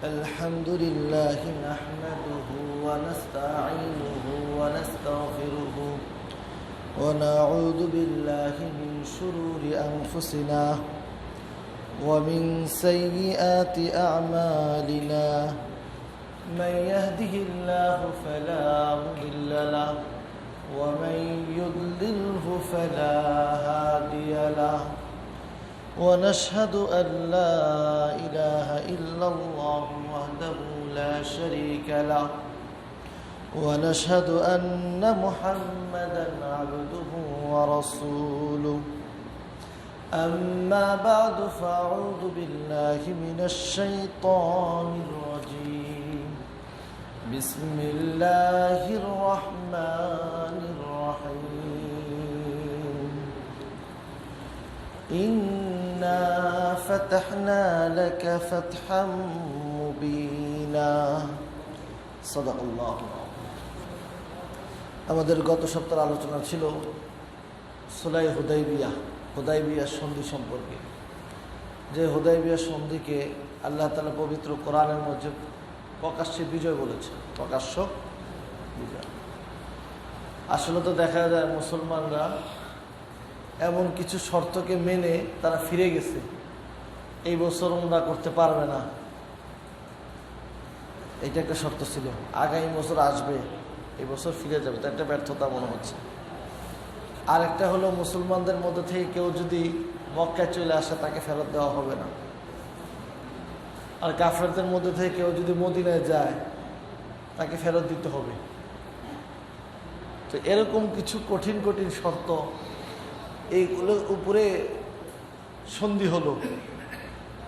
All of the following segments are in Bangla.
الحمد لله نحمده ونستعينه ونستغفره ونعوذ بالله من شرور أنفسنا ومن سيئات أعمالنا من يهده الله فلا مضل له ومن يضلله فلا هادي له ونشهد أن لا إله إلا الله وحده لا شريك له ونشهد أن محمدا عبده ورسوله أما بعد فأعوذ بالله من الشيطان الرجيم بسم الله الرحمن الرحيم إنا فتحنا لك فتحا مبينا صدق الله আমাদের গত সপ্তাহের আলোচনা ছিল সুলাহ হুদাইবিয়া সন্ধি সম্পর্কে, যে হুদাইবিয়া সন্ধিকে আল্লাহ তাআলা পবিত্র কোরআনের মধ্যে প্রকাশ্যে বিজয় বলেছে। প্রকাশ্য বিজয় আসলে তো দেখা যায় মুসলমানরা এমন কিছু শর্তকে মেনে তারা ফিরে গেছে, এই বছর উমরা করতে পারবে না, এটা একটা শর্ত ছিল। আগামী বছর আসবে, এই বছর ফিরে যাবে, তো একটা ব্যর্থতা মনে হচ্ছে। আরেকটা হলো মুসলমানদের মধ্যে থেকে কেউ যদি মক্কায় চলে আসে তাকে ফেরত দেওয়া হবে না, আর কাফেরদের মধ্যে থেকে কেউ যদি মদিনায় যায় তাকে ফেরত দিতে হবে। তো এরকম কিছু কঠিন কঠিন শর্ত, এইগুলোর উপরে সন্ধি হলো।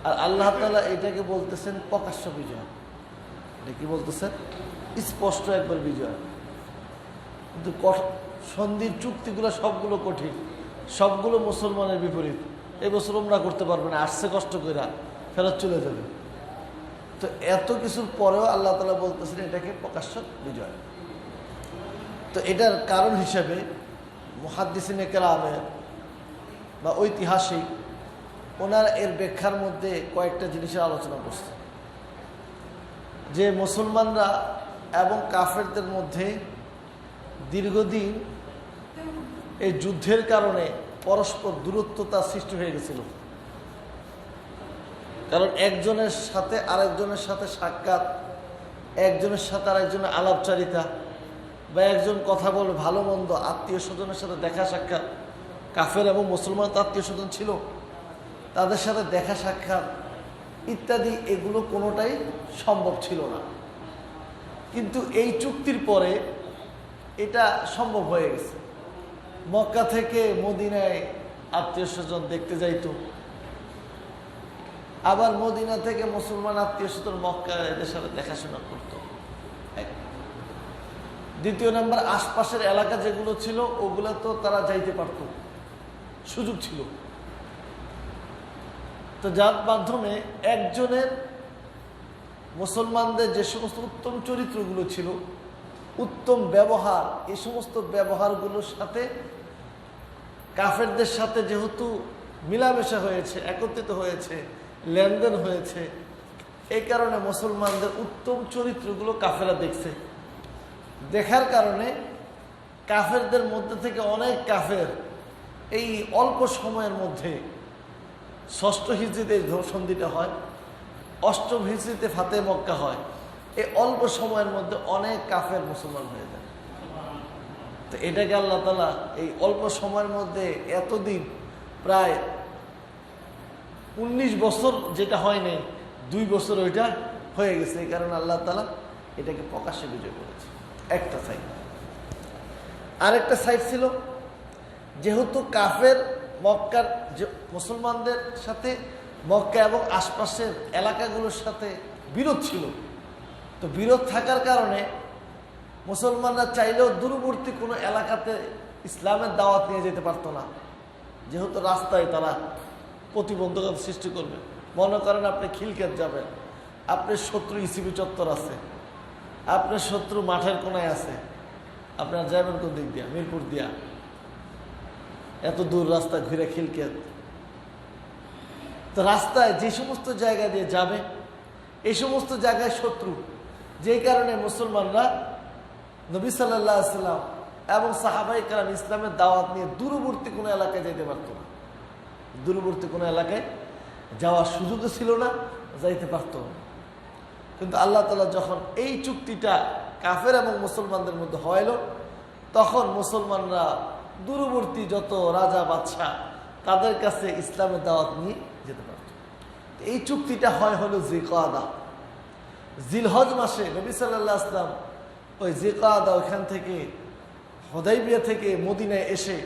আর আল্লাহ তাআলা এটাকে বলতেছেন প্রকাশ্য বিজয়। এটা কি বলতেছেন? স্পষ্ট একবার বিজয়। কিন্তু সন্ধির চুক্তিগুলো সবগুলো কঠিন, সবগুলো মুসলমানের বিপরীত। এই বছর উমরা করতে পারবে না, আসছে কষ্ট করে, ফেরত চলে যাবে। তো এত কিছুর পরেও আল্লাহ তাআলা বলতেছেন এটাকে প্রকাশ্য বিজয়। তো এটার কারণ হিসাবে মুহাদ্দিসিনে কেরামের বা ঐতিহাসিক ওনারা এর ব্যাখ্যার মধ্যে কয়েকটা জিনিসের আলোচনা করছে, যে মুসলমানরা এবং কাফেরদের মধ্যে দীর্ঘদিন এই যুদ্ধের কারণে পরস্পর দূরত্বতা সৃষ্টি হয়ে গেছিল। কারণ একজনের সাথে আরেকজনের সাথে সাক্ষাৎ, একজনের সাথে আরেকজনের আলাপচারিতা, বা একজন কথা বলে ভালো মন্দ, আত্মীয় স্বজনের সাথে দেখা সাক্ষাৎ, কাফের এবং মুসলমান তো আত্মীয় স্বজন ছিল, তাদের সাথে দেখা সাক্ষাৎ ইত্যাদি, এগুলো কোনোটাই সম্ভব ছিল না। কিন্তু এই চুক্তির পরে এটা সম্ভব হয়ে গেছে। মক্কা থেকে মদিনায় আত্মীয় স্বজন দেখতে যাইতো, আবার মদিনা থেকে মুসলমান আত্মীয় স্বজন মক্কা এদের সাথে দেখাশোনা করতো। দ্বিতীয় নাম্বার, আশপাশের এলাকা যেগুলো ছিল ওগুলো তো তারা যাইতে পারত, সুযোগ ছিল। তো যার মাধ্যমে একজনের মুসলমানদের যে সমস্ত উত্তম চরিত্রগুলো ছিল, উত্তম ব্যবহার, এই সমস্ত ব্যবহারগুলোর সাথে কাফেরদের সাথে যেহেতু মিলামেশা হয়েছে, একত্রিত হয়েছে, লেনদেন হয়েছে, এই কারণে মুসলমানদের উত্তম চরিত্রগুলো কাফেররা দেখছে। দেখার কারণে কাফেরদের মধ্যে থেকে অনেক কাফের এই অল্প সময়ের মধ্যে, ষষ্ঠ হিজরিতে সন্ধিটা হয়, অষ্টম হিজরিতে ফাতে মক্কা হয়, এই অল্প সময়ের মধ্যে অনেক কাফের মুসলমান হয়ে যায়। তো এটাকে আল্লাহ তাআলা এই অল্প সময়ের মধ্যে এতদিন প্রায় 19 বছর যেটা হয়নি, 2 বছর ওইটা হয়ে গেছে। এই কারণে আল্লাহ তাআলা এটাকে প্রকাশ্যে বিজয় করেছে। একটা সাইড। আরেকটা সাইড ছিল, যেহেতু কাফের মক্কার যে মুসলমানদের সাথে মক্কা এবং আশপাশের এলাকাগুলোর সাথে বিরোধ ছিল, তো বিরোধ থাকার কারণে মুসলমানরা চাইলেও দূরবর্তী কোনো এলাকাতে ইসলামের দাওয়াত নিয়ে যেতে পারতো না, যেহেতু রাস্তায় তারা প্রতিবন্ধকতা সৃষ্টি করবে। মনে করেন আপনি খিলক্ষেত যাবেন, আপনার শত্রু ইসিবি চত্বর আছে, আপনার শত্রু মাঠের কোনায় আছে, আপনার যাবেন কোন দিক দিয়া? মিরপুর দিয়া। এত দূর রাস্তা ঘুরে খিলক্ষেত, তো তো রাস্তায় যে সমস্ত জায়গা দিয়ে যাবে এই সমস্ত জায়গায় শত্রু, যেই কারণে মুসলমানরা নবী সাল্লাল্লাহু আলাইহি সাল্লাম এবং সাহাবায়ে কেরাম ইসলামের দাওয়াত নিয়ে দূরবর্তী কোনো এলাকায় যেতে পারত না। দূরবর্তী কোনো এলাকায় যাওয়ার সুযোগও ছিল না, যাইতে পারত না। কিন্তু আল্লাহ তাআলা যখন এই চুক্তিটা কাফের এবং মুসলমানদের মধ্যে হইল, তখন মুসলমানরা দূরবর্তী যত রাজা বাদশাহ তাদের কাছে ইসলামের দাওয়াত নিয়ে যেতে পারত। এই চুক্তিটা হলো জিলকাদা, জিলহজ মাসে নবী সাল্লাল্লাহু আলাইহি ওয়াসাল্লাম ওই জিলকাদা ওইখান থেকে হুদাইবিয়া থেকে মদিনায় এসে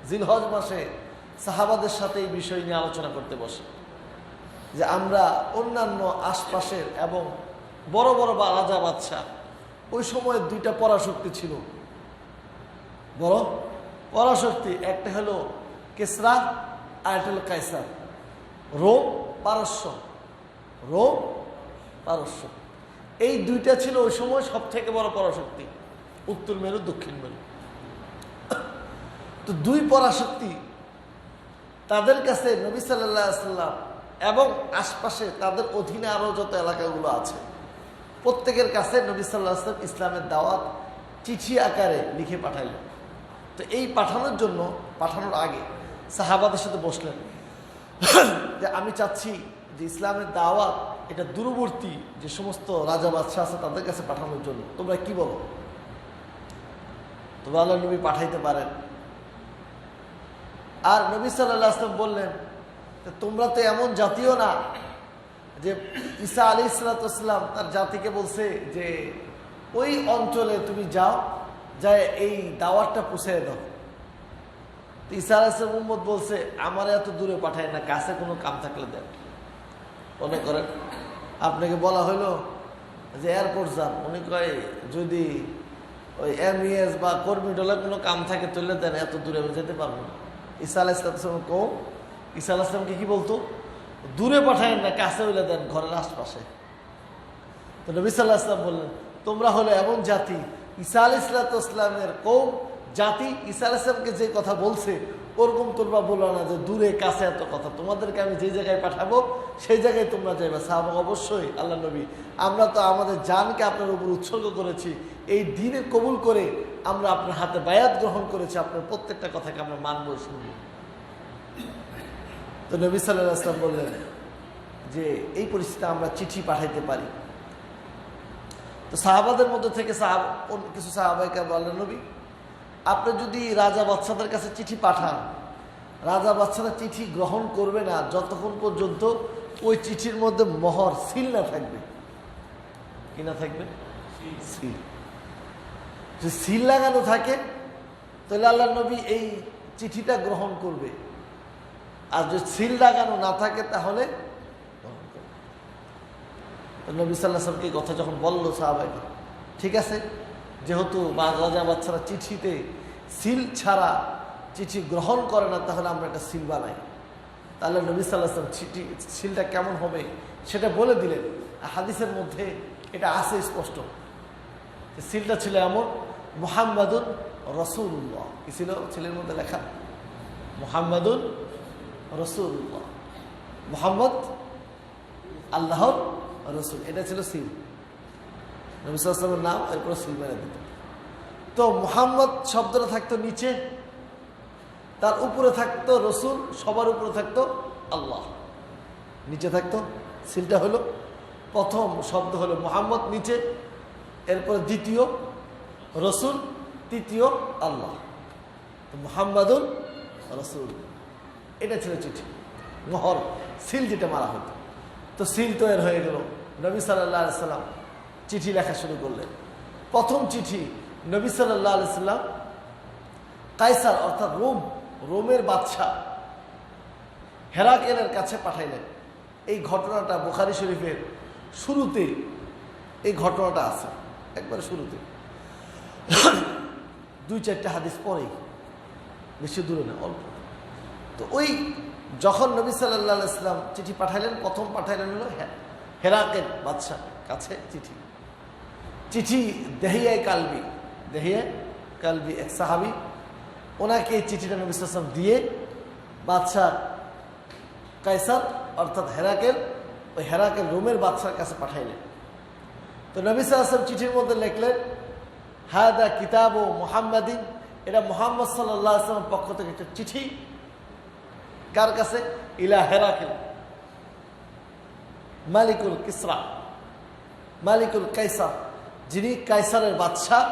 জিলহজ মাসে সাহাবাদের সাথে এই বিষয় নিয়ে আলোচনা করতে বসে যে আমরা অন্যান্য আশপাশের এবং বড় বড় বা রাজা বাদশাহ, ওই সময় দুইটা পরাশক্তি ছিল, বড় পরাশক্তি। একটা হলো কিসরা আর একটা হলো কায়সার, রোম পারস্য। রোম পারস্য এই দুইটা ছিল ওই সময় সব থেকে বড় পরাশক্তি, উত্তর মেরু দক্ষিণ মেরু। তো দুই পরাশক্তি তাদের কাছে নবী সাল্লাল্লাহু আলাইহি ওয়াসাল্লাম এবং আশপাশে তাদের অধীনে আরো যত এলাকাগুলো আছে প্রত্যেকের কাছে নবী সাল্লাল্লাহু আলাইহি ওয়াসাল্লাম ইসলামের দাওয়াত চিঠি আকারে লিখে পাঠাইলেন। তো এই পাঠানোর আগে সাহাবাদের সাথে বসলেন যে আমি চাচ্ছি যে ইসলামের দাওয়াত এটা দূরবর্তী যে সমস্ত রাজা বাদশাহ আছে তাদের কাছে পাঠানোর জন্য তোমরা কি বলো? তোমরা আল্লাহ নবী পাঠাইতে পারেন। আর নবী সাল্লাল্লাহু আলাইহি ওয়াসাল্লাম বললেন তোমরা তো এমন জাতিও না যে ঈসা আলাইহিস সালাম তার জাতিকে বলছে যে ওই অঞ্চলে তুমি যাও, যায় এই দাওয়াতটা পৌঁছে দাও। ঈসা আলাইহিস সালাম উম্মত বলছে আমার এত দূরে পাঠায় না, কাছে কোনো কাম থাকলে দেন। মনে করেন আপনাকে বলা হলো যে এয়ারপোর্ট যান, উনি কয় যদি ওই এমইএস বা কর্মী ডলে কোনো কাম থাকে তুলে দেন, এত দূরে আমি যেতে পারবো না। ঈসা আলাইহিস সালাম কম ঈসা আলাইহিস সালামকে কি বলতো? দূরে পাঠায় না, কাছে হইলে দেন, ঘরের আশপাশে। তো নবী সাল্লাল্লাহু আলাইহি ওয়াসাল্লাম বললেন তোমরা হলো এমন জাতি, ঈসা আলাইহিস সালামের কওম জাতি ঈসা আলাইহিস সালামকে যে কথা বলছে ওরকম তোমরা বলো না যে দূরে কাছে এত কথা। তোমাদেরকে আমি যে জায়গায় পাঠাবো সেই জায়গায় তোমরা যাইবা। সাহাবা অবশ্যই আল্লাহ নবী, আমরা তো আমাদের জানকে আপনার উপর উৎসর্গ করেছি, এই দ্বীনে কবুল করে আমরা আপনার হাতে বায়াত গ্রহণ করেছি, আপনার প্রত্যেকটা কথাকে আমরা মানব শুনব। তো নবী সাল্লাল্লাহু আলাইহি ওয়াসাল্লাম বললেন যে এই পরিস্থিতিতে আমরা চিঠি পাঠাইতে পারি। তো সাহাবাদের মধ্যে থেকে কিছু সাহাবাইকে বললেন নবী আপনি যদি রাজা বাদশাদের কাছে চিঠি পাঠান, রাজা বাদশারা চিঠি গ্রহণ করবে না যতক্ষণ পর্যন্ত ওই চিঠির মধ্যে মোহর সিল না থাকবে। কি না থাকবে? সিল। যদি সিল লাগানো থাকে তাহলে আল্লাহ নবী এই চিঠিটা গ্রহণ করবে, আর যদি সিল লাগানো না থাকে তাহলে নবী সাল্লাল্লাহু আলাইহি ওয়াসাল্লাম এই কথা যখন বলল সাহাবাইকে, ঠিক আছে, যেহেতু রাজা বাদশারা চিঠিতে সিল ছাড়া চিঠি গ্রহণ করে না তাহলে আমরা একটা সিল বানাই। তাহলে নবী সাল্লাল্লাহু আলাইহি ওয়াসাল্লাম সিলটা কেমন হবে সেটা বলে দিলেন। হাদিসের মধ্যে এটা আছে স্পষ্ট, সিলটা ছিল এমন মুহাম্মাদুন রাসূলুল্লাহ। কি ছিল ছিলের মধ্যে লেখা? মুহাম্মাদুন রাসূলুল্লাহ, মুহাম্মদ আল্লাহর রসুল। এটা ছিল সিল, নবী সাল্লাল্লাহু আলাইহি ওয়াসাল্লামের নাম, এরপর সিল মেরে দিত। তো মুহাম্মদ শব্দটা থাকতো নিচে, তার উপরে থাকতো রসুল, সবার উপরে থাকতো আল্লাহ, নিচে থাকতো। সিলটা হলো প্রথম শব্দ হলো মুহাম্মদ নিচে, এরপরে দ্বিতীয় রসুল, তৃতীয় আল্লাহ। তো মুহাম্মাদুন রসুল এটা ছিল চিঠি, মোহর, সিল যেটা মারা হতো। তো সিল তৈরি হয়ে গেল। নবী সাল্লাল্লাহু আলাইহি সাল্লাম চিঠি লেখা শুরু করলেন। প্রথম চিঠি নবী সাল্লাল্লাহু আলাইহি সাল্লাম কায়সার অর্থাৎ রোমের বাদশাহ হেরাকেলের কাছে পাঠাইলেন। এই ঘটনাটা বুখারী শরীফের শুরুতে এই ঘটনাটা আছে, একবারে শুরুতে, 2-4টা হাদিস পরেই, বেশি দূরে না, অল্প। তো ওই যখন নবী সাল্লাল্লাহু আলাইহি সাল্লাম চিঠি পাঠাইলেন, প্রথম পাঠাইলেন হলো হেরাকেল বাদশাহ কাছে চিঠি দেহিয়ায় কালবি এক সাহাবী, ওনাকে এই চিঠিটা নবী সাল্লাল্লাহু আলাইহি সাল্লাম দিয়ে বাদশাহ কায়সার অর্থাৎ হেরাকেল রোমের বাদশার কাছে পাঠাইলেন। তো নবী সাল্লাল্লাহু আলাইহি ওয়াসাল্লাম চিঠির মধ্যে লিখলেন, হাদা কিতাবু মুহাম্মাদিন, এটা মুহাম্মদ সাল্লাল্লাহু আলাইহি ওয়াসাল্লামের পক্ষ থেকে একটা চিঠি। কার কাছে? ইলা হেরাকেল মালিকুল কিসরা, মালিকুল কাইসার, যিনি কাইসারের বাদশাহ,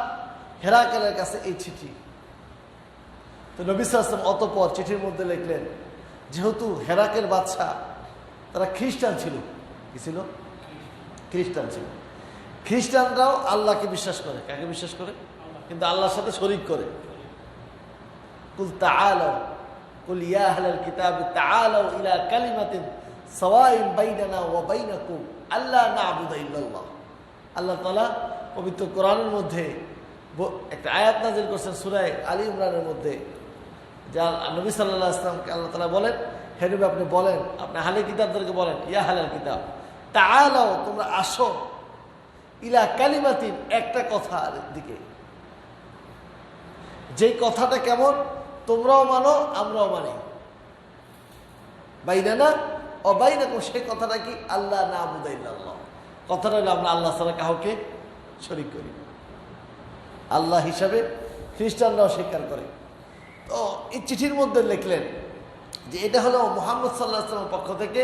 হেরাকেলের কাছে এই চিঠি। তো নবী সাল্লাল্লাহু আলাইহি ওয়াসাল্লাম অতঃপর চিঠির মধ্যে লিখলেন, যেহেতু হেরাকেল বাদশাহ তারা খ্রিস্টান ছিল, কি ছিল? খ্রিস্টান ছিল। খ্রিস্টানরাও আল্লাহকে বিশ্বাস করে। কাকে বিশ্বাস করে? কিন্তু আল্লাহর সাথে শরীক করে। কুল তাআলাউ কুল ইয়া আহলাল কিতাবি তাআলাউ ইলা কালিমাতিন সাওয়াইন বাইনানা ওয়া বাইনাকুম আল্লা না'বুদা ইল্লাল্লাহ। আল্লাহ তাআলা পবিত্র কোরআনের মধ্যে একটা আয়াত নাযিল করেছেন সূরা আলী ইমরানের মধ্যে, যা নবী সাল্লাল্লাহু আলাইহি ওয়াসাল্লামকে আল্লাহ তাআলা বলেন, হে নবী আপনি বলেন, আপনি আহলে কিতাবদেরকে বলেন, ইয়া আহলাল কিতাব তাআলাউ, তোমরা আসো, ইলা কালিমাতিন, একটা কথার দিকে, যেই কথাটা কেমন তোমরাও মানো আমরাও মানি, বাইনানা ও বাইনাকুম, সেই কথাটা কি? আল্লাহ না'বুদা ইল্লাল্লাহ। কথাটা হলো আমরা আল্লাহ ছাড়া কাউকে শরীক করি। আল্লাহ হিসাবে খ্রিস্টানরাও স্বীকার করে। তো এই চিঠির মধ্যে লিখলেন যে এটা হলো মুহাম্মদ সাল্লাল্লাহু আলাইহি ওয়াসাল্লামের পক্ষ থেকে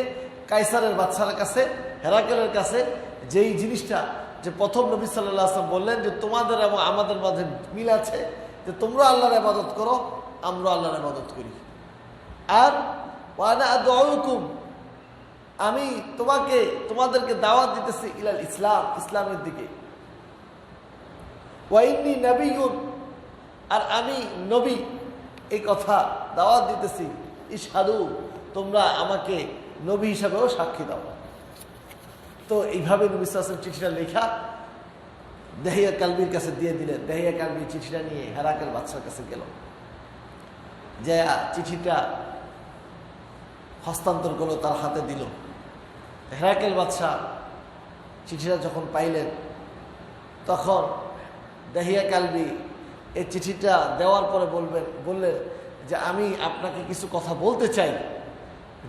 কাইসারের বাদশার কাছে, হেরাকেলের কাছে, যেই জিনিসটা যে প্রথম নবী সাল্লাল্লাহু আলাইহি ওয়াসাল্লাম বললেন যে তোমাদের এবং আমাদের মাঝে মিল আছে, যে তোমরা আল্লাহর ইবাদত করো, আমরা আল্লাহর ইবাদত করি। আর ওয়ানা আদউকুম, আমি তোমাদেরকে দাওয়াত দিতেছি ইলাল ইসলাম, ইসলামের দিকে। ওয়া ইন্নী নবিয়্যুন, আর আমি নবী, এই কথা দাওয়াত দিতেছি। ইশহাদু, তোমরা আমাকে নবী হিসাবেও সাক্ষী দাও। তো এইভাবে নবী সাল্লাল্লাহু আলাইহি ওয়াসাল্লাম চিঠিটা লেখা দেহিয়া কালবির কাছে দিয়ে দিলেন। দেহিয়া কালবি চিঠিটা নিয়ে হেরাকেল বাদশার কাছে গেল, যে চিঠিটা হস্তান্তর করলো, তার হাতে দিল। হেরাকেল বাদশাহ চিঠিটা যখন পাইলেন, তখন দেহিয়া কালবি এই চিঠিটা দেওয়ার পরে বললেন যে আমি আপনাকে কিছু কথা বলতে চাই,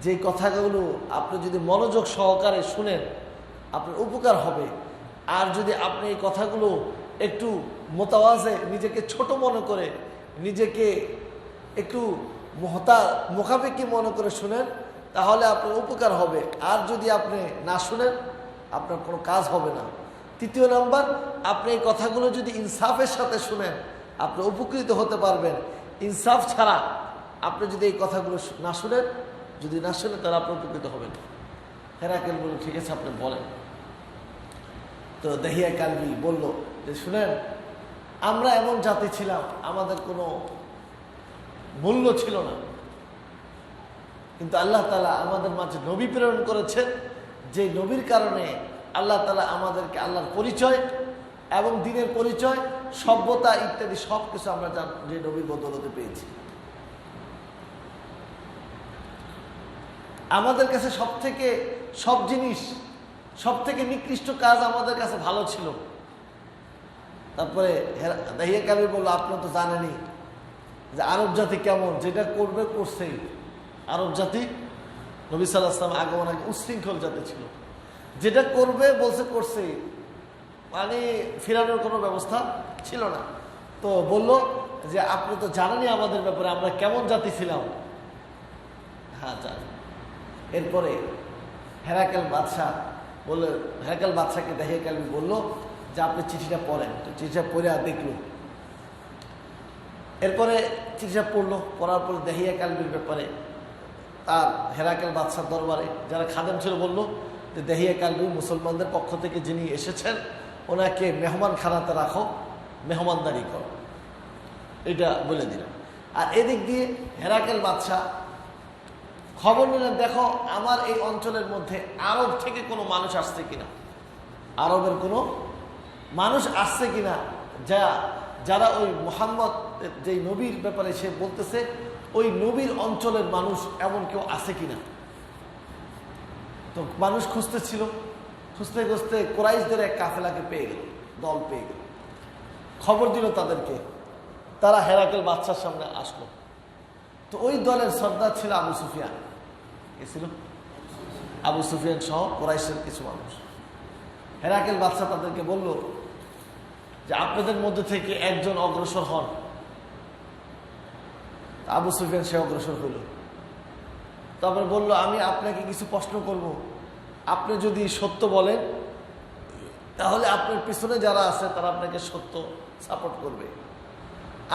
যে কথাগুলো আপনি যদি মনোযোগ সহকারে শুনেন আপনার উপকার হবে। আর যদি আপনি এই কথাগুলো একটু মোতাওয়াজে, নিজেকে ছোট মনে করে, নিজেকে একটু মুখাপেক্ষী মনে করে শুনেন, তাহলে আপনার উপকার হবে। আর যদি আপনি না শুনেন, আপনার কোনো কাজ হবে না। তৃতীয় নাম্বার, আপনি এই কথাগুলো যদি ইনসাফের সাথে শুনেন, আপনি উপকৃত হতে পারবেন। ইনসাফ ছাড়া আপনি যদি এই কথাগুলো না শুনেন, তাহলে আপনি উপকৃত হবেন। হেরাকেল বলল, ঠিক আছে আপনি বলেন। তো দেহিয়া কালবি বলল যে শুনেন, আমরা এমন জাতি ছিলাম, আমাদের কোনো মূল্য ছিল না, কিন্তু আল্লাহ তাআলা আমাদের মাঝে নবী প্রেরণ করেছেন, যে নবীর কারণে আল্লাহ তাআলা আমাদেরকে আল্লাহর পরিচয় এবং দ্বীনের পরিচয়, সভ্যতা ইত্যাদি সব কিছু আমরা যে নবীর বদৌলতে পেয়েছি। আমাদের কাছে সব জিনিস, সব থেকে নিকৃষ্ট কাজ আমাদের কাছে ভালো ছিল। তারপরে দেহিয়া কালবি বলল, আপনি তো জানেনই যে আরব জাতি কেমন, যেটা করবে করছেই। আরব জাতি নবী সাল্লাল্লাহু আলাইহি ওয়াসাল্লাম আগমন আগে উচ্ছৃঙ্খল জাতি ছিল, যেটা করবে বলছে করছেই, মানে ফেরানোর কোনো ব্যবস্থা ছিল না। তো বলল যে আপনি তো জানেনই আমাদের ব্যাপারে, আমরা কেমন জাতি ছিলাম। হ্যাঁ জানি। এরপরে হেরাকেল বাদশাকে দেহিয়া কালবি বলল যে আপনি চিঠিটা পড়েন। তো চিঠিটা পড়ে দেখল। এরপরে চিঠিটা পড়ার পরে দেহিয়া কালবির ব্যাপারে তার হেরাকেল বাদশার দরবারে যারা খাদেম ছিল বলল যে দেহিয়া কালবি মুসলমানদের পক্ষ থেকে যিনি এসেছেন, ওনাকে মেহমান খানাতে রাখো, মেহমানদারি করো, এটা বলে দিলেন। আর এদিক দিয়ে হেরাকেল বাদশাহ খবর নিলেন, দেখো আমার এই অঞ্চলের মধ্যে আরব থেকে কোনো মানুষ আসছে কিনা, আরবের কোনো মানুষ আসছে কিনা, যারা ওই মুহাম্মদ যেই নবীর ব্যাপারে সে বলতেছে, ওই নবীর অঞ্চলের মানুষ এমন কেউ আছে কিনা। তো মানুষ খুঁজতে কুরাইশদের এক কাফেলাকে পেয়ে গেল, দল পেয়ে গেল। খবর দিল তাদেরকে, তারা হেরাকেল বাদশার সামনে আসলো। তো ওই দলের সর্দার ছিল আবু সুফিয়ান। কে ছিল? আবু সুফিয়ান সহ কুরাইশের কিছু মানুষ। হেরাকেল বাদশা তাদেরকে বলল যে আপনাদের মধ্যে থেকে একজন অগ্রসর হন। আবু সুফিয়ান সে অগ্রসর হইল। তারপরে বলল আমি আপনাকে কিছু প্রশ্ন করব, আপনি যদি সত্য বলেন তাহলে আপনার পিছনে যারা আছে তারা আপনাকে সত্য সাপোর্ট করবে,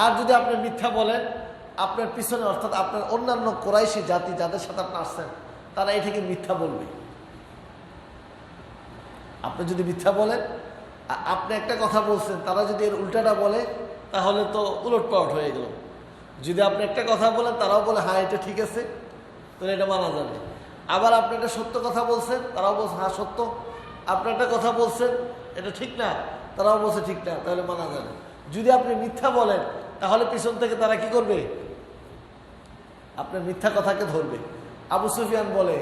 আর যদি আপনি মিথ্যা বলেন আপনার পিছনে অর্থাৎ আপনার অন্যান্য কুরাইশি জাতি যাদের সাথে আপনি আসছেন তারা এটাকে মিথ্যা বলবে। আপনি যদি মিথ্যা বলেন, আপনি একটা কথা বলছেন, তারা যদি এর উল্টাটা বলে তাহলে তো উলটপালট হয়ে গেল। যদি আপনি একটা কথা বলেন তারাও বলে হ্যাঁ এটা ঠিক আছে, তাহলে এটা মানা যাবে। আবার আপনি একটা সত্য কথা বলছেন, তারাও বলছে হ্যাঁ সত্য। আপনি একটা কথা বলছেন এটা ঠিক না, তারাও বলছে ঠিক না, তাহলে মানা যাবে। যদি আপনি মিথ্যা বলেন তাহলে পিছন থেকে তারা কি করবে? আপনার মিথ্যা কথাকে ধরবে। আবু সুফিয়ান বলে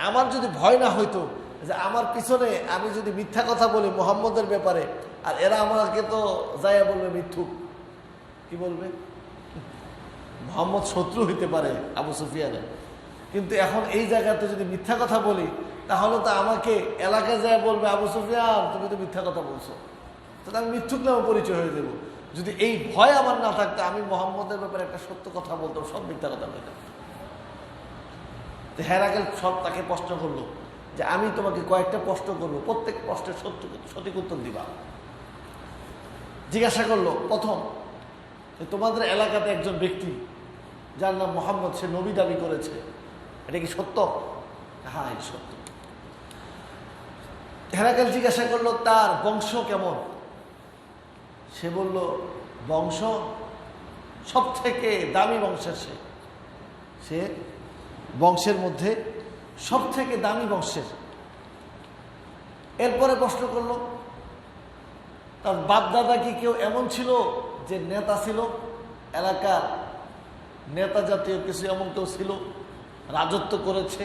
আমার যদি ভয় না হইতো যে আমার পিছনে আমি যদি মিথ্যা কথা বলি মুহাম্মদের ব্যাপারে, আর এরা আমাকে তো যাইয়া বলবে মিথ্যুক, কি বলবে? মুহাম্মদ শত্রু হইতে পারে আবু সুফিয়ানের, কিন্তু এখন এই জায়গাতে যদি মিথ্যা কথা বলি তাহলে তো আমাকে এলাকায় যায় বলবে আবু সুফিয়ান তুমি তো মিথ্যা কথা বলছো, তাহলে আমি মিথ্যুক নামে পরিচয় হয়ে দেবো। যদি এই ভয় আমার না থাকতো আমি মুহাম্মদের ব্যাপারে একটা সত্য কথা বলতাম, সব মিথ্যা কথা বলতাম। হেরাকেল সব তাকে প্রশ্ন করলো যে আমি তোমাকে কয়েকটা প্রশ্ন করবো, প্রত্যেক প্রশ্নের সঠিক উত্তর দিবা। জিজ্ঞাসা করলো প্রথম, তোমাদের এলাকাতে একজন ব্যক্তি যার নাম মুহাম্মদ, সে নবী দাবি করেছে, এটা কি সত্য? হ্যাঁ এটা সত্য। হেরাকেল জিজ্ঞাসা করলো তার বংশ কেমন? সে বলল বংশ সব থেকে দামি বংশের, সে বংশের মধ্যে সব থেকে দামি বংশের। এরপরে প্রশ্ন করলো তার বাপ দাদা কি কেউ এমন ছিল যে নেতা ছিল, এলাকার নেতা জাতীয় কিছু এমন কেউ ছিল, রাজত্ব করেছে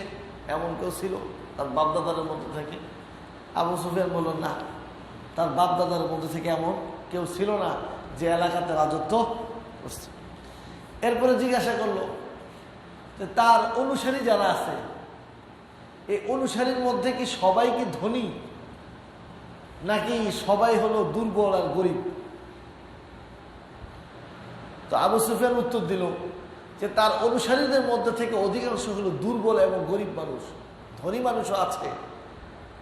এমন কেউ ছিল তার বাপ দাদার মধ্যে থেকে? আবু সুফিয়ান বলল না, তার বাপ দাদার মধ্যে থেকে এমন কেউ ছিল না যে এলাকাতে রাজত্ব করছে। এরপরে জিজ্ঞাসা করলো যে তার অনুসারী যারা আছে এই অনুসারীর মধ্যে কি সবাই কি ধনী নাকি সবাই হলো দুর্বল আর গরিব? তো আবু সুফিয়ান উত্তর দিল যে তার অনুসারীদের মধ্যে থেকে অধিকাংশ হলো দুর্বল এবং গরিব মানুষ। ধনী মানুষও আছে,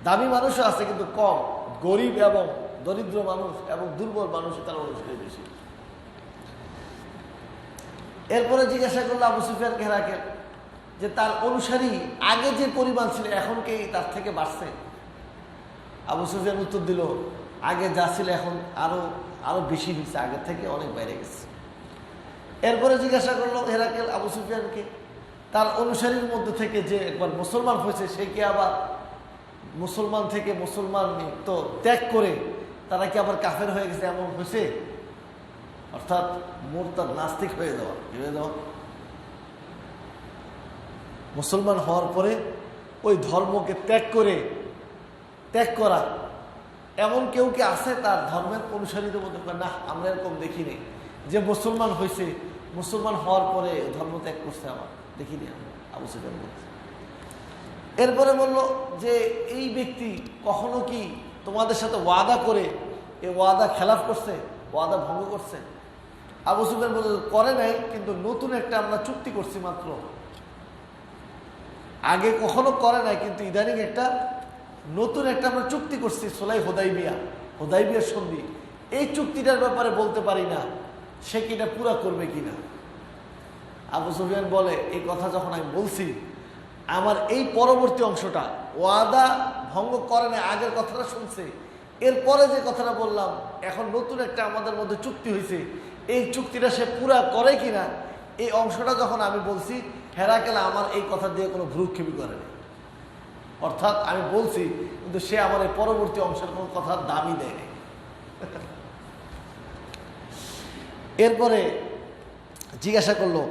দামি মানুষও আছে, কিন্তু কম। গরিব এবং দরিদ্র মানুষ এবং দুর্বল মানুষ তার অনুসারী বেশি। এরপরে জিজ্ঞাসা করলো আবু সুফিয়ানকে হেরাকেল যে তার অনুসারী আগে যে পরিমাণ ছিল এখন কি তার থেকে বাড়ছে? আবু সুফিয়ান উত্তর দিল আগে যা ছিল এখন আরো বেশি হয়েছে, আগের থেকে অনেক বাইরে গেছে। এরপরে জিজ্ঞাসা করলো হেরাকেল আবু সুফিয়ানকে তার অনুসারীর মধ্যে থেকে যে একবার মুসলমান হয়েছে সে কি আবার মুসলমান থেকে মুসলমান তো ত্যাগ করে তারা কি আবার কাফের হয়ে গেছে এমন হয়েছে? অর্থাৎ মুরতাদ নাস্তিক হয়ে যাওয়া, মুসলমান হওয়ার পরে ওই ধর্মকে ত্যাগ করা এমন কেউ কি আছে তার ধর্মের অনুসারীদের মধ্যে? না, আমরা এরকম দেখিনি যে মুসলমান হয়েছে, মুসলমান হওয়ার পরে ধর্ম ত্যাগ করছে, আমার দেখিনি আবু সুফিয়ান বলছে। এরপরে বলল যে এই ব্যক্তি কখনো কি তোমাদের সাথে ওয়াদা করে এই ওয়াদা খেলাফ করছে, ওয়াদা ভঙ্গ করছে? আবু সুফিয়ান বলছে করে নাই, কিন্তু নতুন একটা আমরা চুক্তি করছি মাত্র, আগে কখনো করে নাই, কিন্তু ইদানিং নতুন একটা আমরা চুক্তি করছি, সোলাই হুদাইবিয়ার সন্ধি। এই চুক্তিটার ব্যাপারে বলতে পারি না সে কিনা পুরা করবে কিনা। আবু সুফিয়ান বলে এই কথা যখন আমি বলছি আমার এই পরবর্তী অংশটা ওয়াদা ভঙ্গ করে না, আগের কথাটা শুনছে, এরপরে যে কথাটা বললাম এখন নতুন একটা আমাদের মধ্যে চুক্তি হয়েছে, এই চুক্তিটা সে পুরা করে কিনা এই অংশটা যখন আমি বলছি হেরাকেল আমার এই কথা দিয়ে কোনো ভ্রুক্ষেপই করেনি। অর্থাৎ আমি বলছি কিন্তু সে আমার এই পরবর্তী অংশের কোনো কথার দামই দেয়নি। এরপরে জিজ্ঞাসা করলো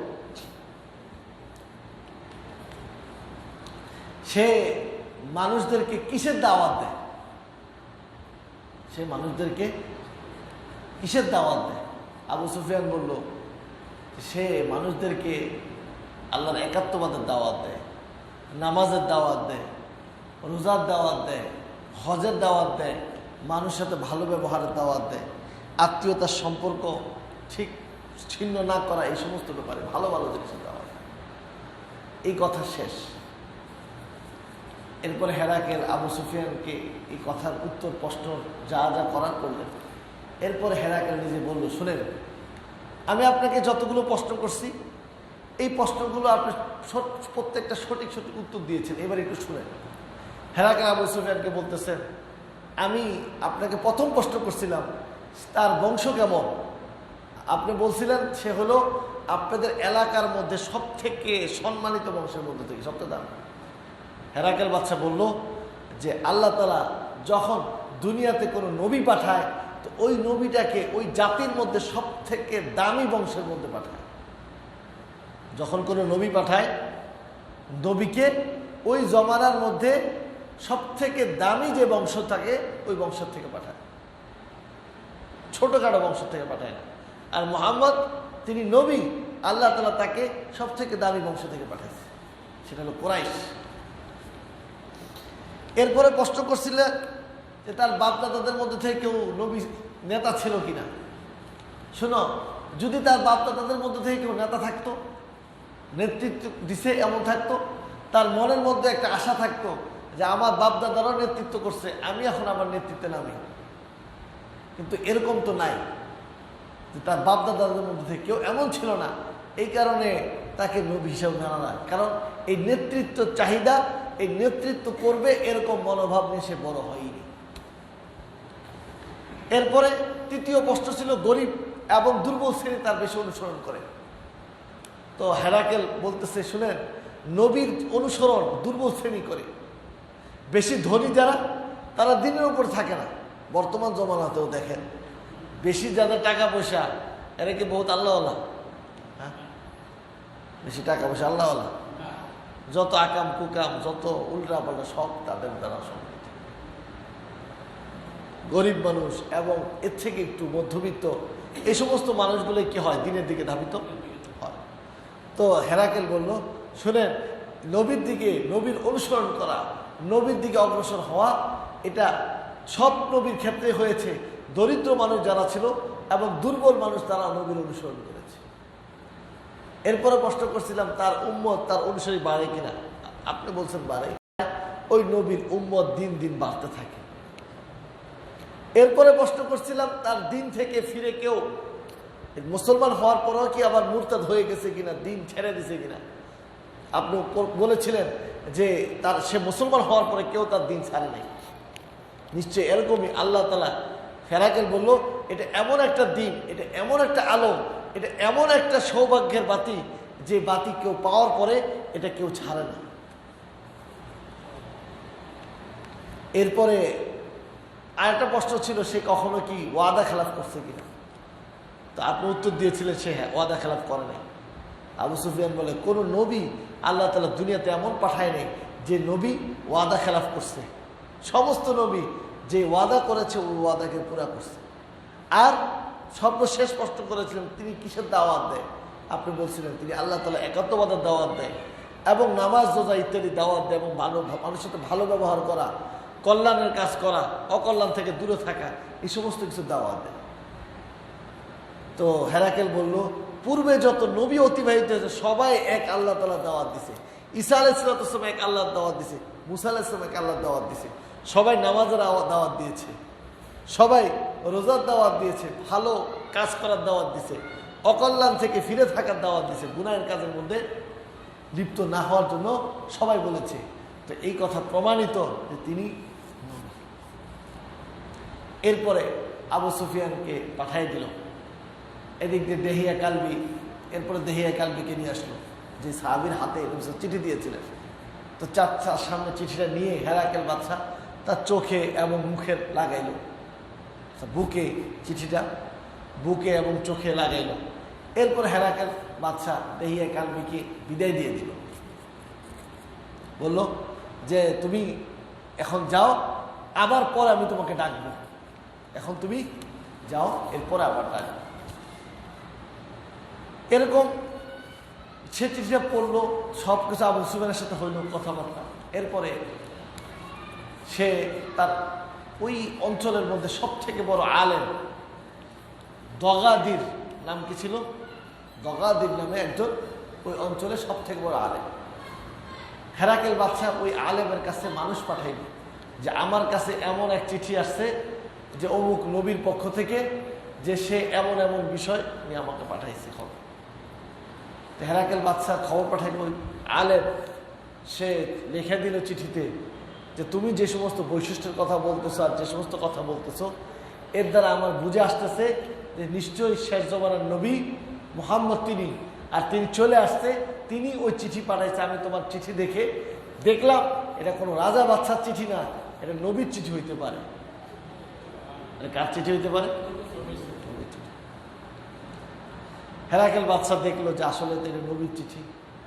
সে মানুষদেরকে কিসের দাওয়াত দেয়, আবু সুফিয়ান বলল সে মানুষদেরকে আল্লাহর একাত্মবাদের দাওয়াত দেয়, নামাজের দাওয়াত দেয়, রোজার দাওয়াত দেয়, হজের দাওয়াত দেয়, মানুষের সাথে ভালো ব্যবহারের দাওয়াত দেয়, আত্মীয়তার সম্পর্ক ঠিক ছিন্ন না করা, এই সমস্ত ব্যাপারে ভালো ভালো জিনিসের দাওয়াত। এই কথা শেষ। এরপরে হেরাকেল আবু সুফিয়ানকে এই কথার উত্তর প্রশ্ন যা যা করার করলেন। এরপরে হেরাকেল নিজে বলল, শুনেন, আমি আপনাকে যতগুলো প্রশ্ন করছি এই প্রশ্নগুলো আপনি প্রত্যেকটা সঠিক সঠিক উত্তর দিয়েছেন, এবার একটু শুনেন। হেরাকেল আবু সুফিয়ানকে বলতেছেন, আমি আপনাকে প্রথম প্রশ্ন করছিলাম তার বংশ কেমন। আপনি বলছিলেন সে হলো আপনাদের এলাকার মধ্যে সব থেকে সম্মানিত বংশের মধ্যে থেকে, সবচেয়ে দাম। হেরাকেল বাদশা বলল যে আল্লাহ তাআলা যখন দুনিয়াতে কোনো নবী পাঠায় তো ওই নবীটাকে ওই জাতির মধ্যে সব থেকে দামি বংশের মধ্যে পাঠায়। যখন কোনো নবী পাঠায়, নবীকে ওই জমানার মধ্যে সব থেকে দামি যে বংশ থাকে ওই বংশের থেকে পাঠায়, ছোটখাটো বংশ থেকে পাঠায় না। আর মুহাম্মদ তিনি নবী, আল্লাহ তাআলা তাকে সব থেকে দামি বংশ থেকে পাঠাইছে, সেটা হলো কুরাইশ। এরপরে প্রশ্ন করছিলেন যে তার বাপদাদাদের মধ্যে থেকে কেউ নবী নেতা ছিল কিনা। শোনো, যদি তার বাপদাদাদের মধ্যে থেকে কেউ নেতা থাকতো, নেতৃত্ব দিছে এমন থাকতো, তার মনের মধ্যে একটা আশা থাকতো যে আমার বাপদাদারাও নেতৃত্ব করছে, আমি এখন আমার নেতৃত্বে নামি। কিন্তু এরকম তো নাই, যে তার বাপদাদাদের মধ্যে থেকে কেউ এমন ছিল না, এই কারণে তাকে নবী হিসাবে মানা না। কারণ এই নেতৃত্ব চাহিদা, এই নেতৃত্ব করবে এরকম মনোভাব নিয়ে সে বড় হয়নি। এরপরে তৃতীয় প্রশ্ন ছিল গরিব এবং দুর্বল শ্রেণী তার বেশি অনুসরণ করে। তো হেরাকেল বলতেছে, শুনেন, নবীর অনুসরণ দুর্বল শ্রেণী করে, বেশি ধনী যারা তারা দিনের উপর থাকে না। বর্তমান জমানাতেও দেখেন, বেশি যাদের টাকা পয়সা এরা কি বহুত আল্লাহওয়ালা? হ্যাঁ, বেশি টাকা পয়সা আল্লাহওয়ালা? যত আকাম কুকাম, যত উল্টা পাল্টা সব তাদের দ্বারা সব। গরিব মানুষ এবং এর থেকে একটু মধ্যবিত্ত এই সমস্ত মানুষগুলো কি হয়, দিনের দিকে ধাবিত হয়। তো হেরাকেল বলল, শুনেন, নবীর দিকে, নবীর অনুসরণ করা, নবীর দিকে অগ্রসর হওয়া, এটা সব নবীর ক্ষেত্রে হয়েছে। দরিদ্র মানুষ যারা ছিল এবং দুর্বল মানুষ তারা নবীর অনুসরণ করেছে। এরপরে প্রশ্ন করছিলাম তার উম্মত, তার অনুসারী বাড়ে কিনা। আপনি বলছেন বাড়ে। ওই নবীর উম্মত দিন দিন বাড়তে থাকে। এরপরে প্রশ্ন করছিলাম তার দিন থেকে ফিরে কেউ মুসলমান হওয়ার পরেও কি আবার মুরতাদ হয়ে গেছে কিনা, দিন ছেড়ে দিছে কিনা। আপনি বলেছিলেন যে তার সে মুসলমান হওয়ার পরে কেউ তার দিন ছাড়ে নাই। নিশ্চয়ই এরকমই আল্লাহ তাআলা। হেরাকেল বলল, এটা এমন একটা দিন, এটা এমন একটা আলো, এটা এমন একটা সৌভাগ্যের বাতি, যে বাতি কেউ পাওয়ার পরে এটা কেউ ছাড়ে না। এরপরে আরেকটা প্রশ্ন ছিল, সে কখনো কি ওয়াদা খেলাফ করছে কিনা। তো আপনি উত্তর দিয়েছিলেন সে হ্যাঁ, ওয়াদা খেলাফ করে নাই। আবু সুফিয়ান বলে, কোনো নবী আল্লাহ তাআলা দুনিয়াতে এমন পাঠায় নাই যে নবী ওয়াদা খেলাফ করছে। সমস্ত নবী যে ওয়াদা করেছে ওই ওয়াদাকে পুরা করছে। আর সর্বশেষ প্রশ্ন করেছিলেন তিনি কিসের দাওয়াত দেয়। আপনি বলছিলেন তিনি আল্লাহ তাআলা একাত্মবাদের দাওয়াত দেয় এবং নামাজ রোজা ইত্যাদি দাওয়াত দেয় এবং মানুষের সাথে ভালো ব্যবহার করা, কল্যাণের কাজ করা, অকল্যাণ থেকে দূরে থাকা, এই সমস্ত কিছু দাওয়াত দেয়। তো হেরাকেল বলল, পূর্বে যত নবী অতিবাহিত হয়েছে সবাই এক আল্লাহ তাআলা দাওয়াত দিছে। ঈসা আলাইহিস সালাম এক আল্লাহর দাওয়াত দিছে, মুসা আলাইহিস সালাম এক আল্লাহর দাওয়াত দিছে। সবাই নামাজের দাওয়াত দিয়েছে, সবাই রোজার দাওয়াত দিয়েছে, ভালো কাজ করার দাওয়াত দিছে, অকল্যাণ থেকে ফিরে থাকার দাওয়াত দিছে, গুনাহের কাজের মধ্যে লিপ্ত না হওয়ার জন্য সবাই বলেছে। তো এই কথা প্রমাণিত যে তিনি। এরপরে আবু সুফিয়ানকে পাঠিয়ে দিল। এদিক দিয়ে দেহিয়া কালবি, এরপরে দেহিয়া কালবিকে নিয়ে আসলো, যে সাহাবীর হাতে চিঠি দিয়েছিলেন। তো চাচার সামনে চিঠিটা নিয়ে হেরাকেল বাদশা তার চোখে এবং মুখে লাগাইল, বুকে, চিঠিটা বুকে এবং চোখে লাগাইল। এরপর হেরাকেল বাদশা দেহিয়া কালবিকে বিদায় দিয়ে দিল, বলল যে তুমি এখন যাও, আবার পরে আমি তোমাকে ডাকবো, এখন তুমি যাও, এরপরে আবার ডাকবো। এরকম সে চিঠিটা পড়লো, সব কিছু আবু সুফিয়ানের সাথে হইল কথাবার্তা। এরপরে সে তার ওই অঞ্চলের মধ্যে সব থেকে বড় আলেম দগাদির নাম কি ছিল? দগাদির নামে একজন ওই অঞ্চলে সব থেকে বড় আলেম। হেরাকেল বাদশাহ ওই আলেমের কাছে মানুষ পাঠাইল যে আমার কাছে এমন এক চিঠি আসছে যে অমুক নবীর পক্ষ থেকে যে সে এমন এমন বিষয় নিয়ে আমাকে পাঠাইছে খবর। হেরাকেল বাদশাহ খবর পাঠাইল ওই আলেম, সে লিখে দিল চিঠিতে যে তুমি যে সমস্ত বৈশিষ্ট্যের কথা বলতেছো আর যে সমস্ত কথা বলতেছো এর দ্বারা আমার বুঝে আসতেছে যে নিশ্চয়ই শেষ জমানার নবী মুহাম্মদ তিনি, আর তিনি চলে আসছে, তিনি ওই চিঠি পাঠাইছে। আমি তোমার চিঠি দেখে দেখলাম এটা কোনো রাজা বাদশার চিঠি না, এটা নবীর চিঠি হইতে পারে। কার চিঠি হইতে পারে? হেরাকেল বাদশাহ দেখলো যে আসলে তো এটা নবীর চিঠি।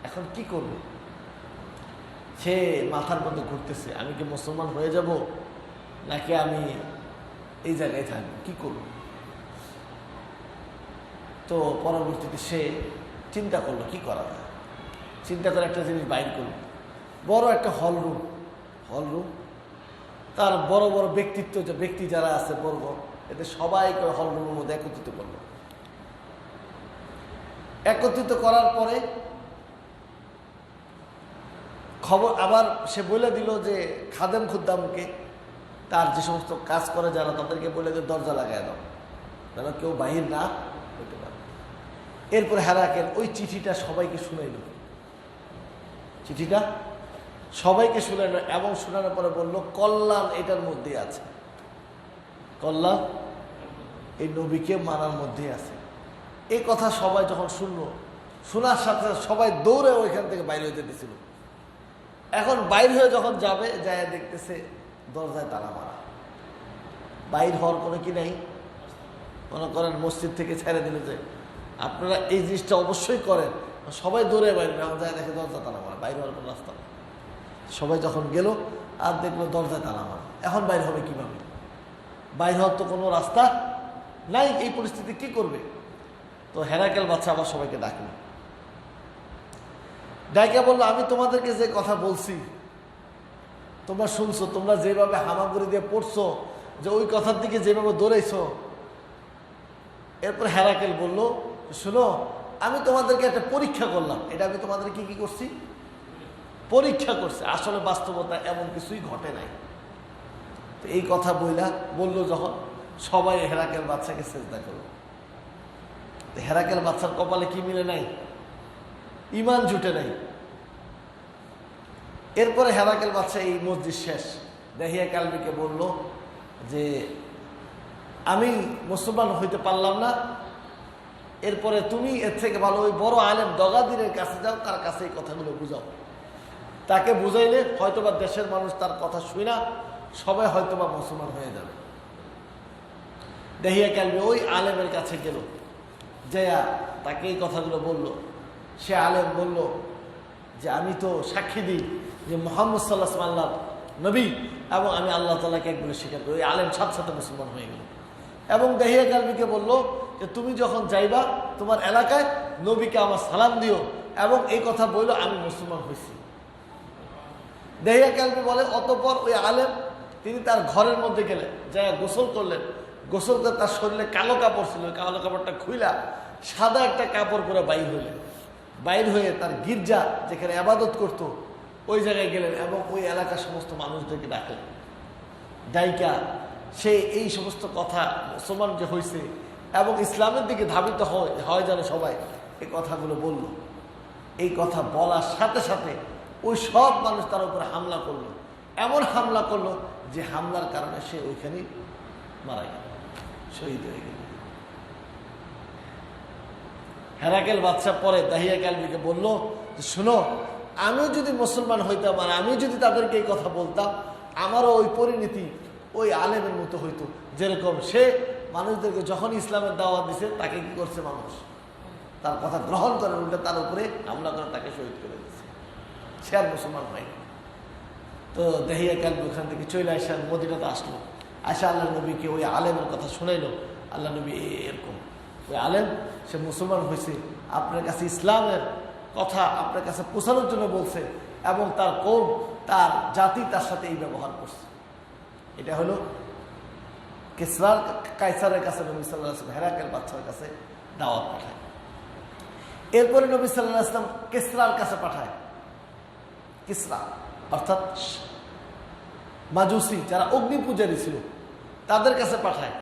এখন কি করবে? সে মাথার মধ্যে ঘুরতেছে, আমি কি মুসলমান হয়ে যাব নাকি আমি এই জায়গায় থাকবো, কি করব? তো পরবর্তীতে সে চিন্তা করলো কি করা যায়। চিন্তা করে একটা জিনিস বাইর করলো, বড় একটা হল রুম, তার বড় বড় ব্যক্তিত্ব, যে ব্যক্তি যারা আছে বর্গ, এদের সবাইকে হল রুমের মধ্যে একত্রিত করলো। একত্রিত করার পরে খবর আবার সে বলে দিল যে খাদেম খুদ্দামকে, তার যে সমস্ত কাজ করে যারা, তাদেরকে বলে যে দরজা লাগায় দাও যেন কেউ বাহির না হতে পারে। এরপরে হেরাকেল ওই চিঠিটা সবাইকে শুনাইল, চিঠিটা সবাইকে শুনাইল এবং শোনানোর পরে বলল কল্যাণ এটার মধ্যে আছে, কল্যাণ এই নবীকে মানার মধ্যে আছে। এই কথা সবাই যখন শুনলো, শোনার সাথে সবাই দৌড়ে ওইখান থেকে বাইরে হয়ে যেতেছিল। এখন বাইর হয়ে যখন যাবে, যায় দেখতেছে দরজায় তালা মারা। বাইর হওয়ার কোনো কি নাই, মনে করেন মসজিদ থেকে ছেড়ে দিলে যে আপনারা এই জিনিসটা অবশ্যই করেন, সবাই দৌড়ে বাইরে, এখন যায় দেখে দরজা তালা মারা, বাইর হওয়ার কোনো রাস্তা নেই। সবাই যখন গেল আর দেখলো দরজায় তালা মারা, এখন বাইর হবে কিভাবে? বাইর হওয়ার তো কোনো রাস্তা নাই, এই পরিস্থিতি কি করবে? তো হেরাকেল বাচ্চা আবার সবাইকে ডাকলো, ডাইকা বললো আমি তোমাদেরকে যে কথা বলছি তোমরা শুনছো, তোমরা যেভাবে হামাগুড়ি দিয়ে পড়ছো, যে ওই কথার দিকে যেভাবে দৌড়াইছো। এরপর হেরাকেল বলল শুনো, আমি তোমাদেরকে একটা পরীক্ষা করলাম, এটা আমি তোমাদেরকে কি করছি? পরীক্ষা করছি, আসলে বাস্তবতা এমন কিছুই ঘটে নাই। তো এই কথা বললো যখন, সবাই হেরাকেল বাচ্চাকে সেজদা করলো। হেরাকেল বাচ্চার কপালে কি মিলে নাই? ইমান জুটে নাই। এরপরে হেরাকেল বাচ্চা এই মসজিদ শেষ, দাহিয়া কালবিকে বলল যে আমি মুসলমান হইতে পারলাম না, এরপরে তুমি এর থেকে ভালো ওই বড় আলেম দগাদিরের কাছে যাও, তার কাছে এই কথাগুলো বুঝাও। তাকে বুঝাইলে হয়তোবা দেশের মানুষ তার কথা শুই না, সবাই হয়তোবা মুসলমান হয়ে যাবে। দাহিয়া কালবি ওই আলেমের কাছে গেল, যাইয়া তাকে এই কথাগুলো বলল। সে আলেম বলল যে আমি তো সাক্ষী দিই যে মুহাম্মদ সাল্লাল্লাহু আলাইহি ওয়াসাল্লাম নবী এবং আমি আল্লাহ তাআলাকে এক বলে স্বীকার করি। ওই আলেম সাথে সাথে মুসলমান হয়ে গেল এবং দাহিয়া কালবিকে বলল যে তুমি যখন যাইবা তোমার এলাকায় নবীকে আমার সালাম দিও, এবং এই কথা বললো আমি মুসলমান হয়েছি। দাহিয়া কালবি বলে অতঃপর ওই আলেম তিনি তার ঘরের মধ্যে গেলেন, যাই গোসল করলেন। গোসল করে তার শরীরে কালো কাপড় ছিল, ওই কালো কাপড়টা খুইলা সাদা একটা কাপড় পরে বাইর হইলেন। বাইর হয়ে তার গির্জা যেখানে আবাদত করতো ওই জায়গায় গেলেন এবং ওই এলাকার সমস্ত মানুষদেরকে ডাকলেন। ডাইকা সে এই সমস্ত কথা মুসলমান যে হয়েছে এবং ইসলামের দিকে ধাবিত হয় যেন সবাই এই কথাগুলো বলল। এই কথা বলার সাথে সাথে ওই সব মানুষ তার উপরে হামলা করলো, এমন হামলা করলো যে হামলার কারণে সে ওইখানেই মারা গেল, শহীদ হয়ে গেল। হেরাকেল বাদশা পরে দাহিয়া কালবিকে বলল যে শুনো, আমিও যদি মুসলমান হইতাম আর আমি যদি তাদেরকে এই কথা বলতাম, আমারও ওই পরিণতি ওই আলেমের মতো হইতো, যেরকম সে মানুষদেরকে যখন ইসলামের দাওয়াত দিছে তাকে কি করছে, মানুষ তার কথা গ্রহণ করে উল্টে তার উপরে হামলা করে তাকে শহীদ করে দিচ্ছে, সে আর মুসলমান হয়নি। তো দাহিয়া কালবি ওখান থেকে চলে আসা মদিনাতে আসলো, আসা আল্লাহ নবীকে ওই আলেমের কথা শুনাইল। আল্লাহ নবী এরকম ওই আলেম সে মুসলমান হয়েছে, আপনার কাছে ইসলামের কথা আপনার কাছে পৌঁছানোর জন্য বলছে এবং তার কৌম তার জাতি তার সাথে এই ব্যবহার করছে। এটা হলো কিসরার কাইসারের কাছে নবী সাল্লাল্লাহু আলাইহি ওয়াসাল্লাম হেরাকেল বাদশার কাছে দাওয়াত পাঠায়। এরপরে নবী সাল্লাল্লাহু আলাইহি ওয়াসাল্লাম কিসরার কাছে পাঠায়, কিসরা অর্থাৎ মাজুসি যারা অগ্নি পূজারী ছিল তাদের কাছে পাঠায়।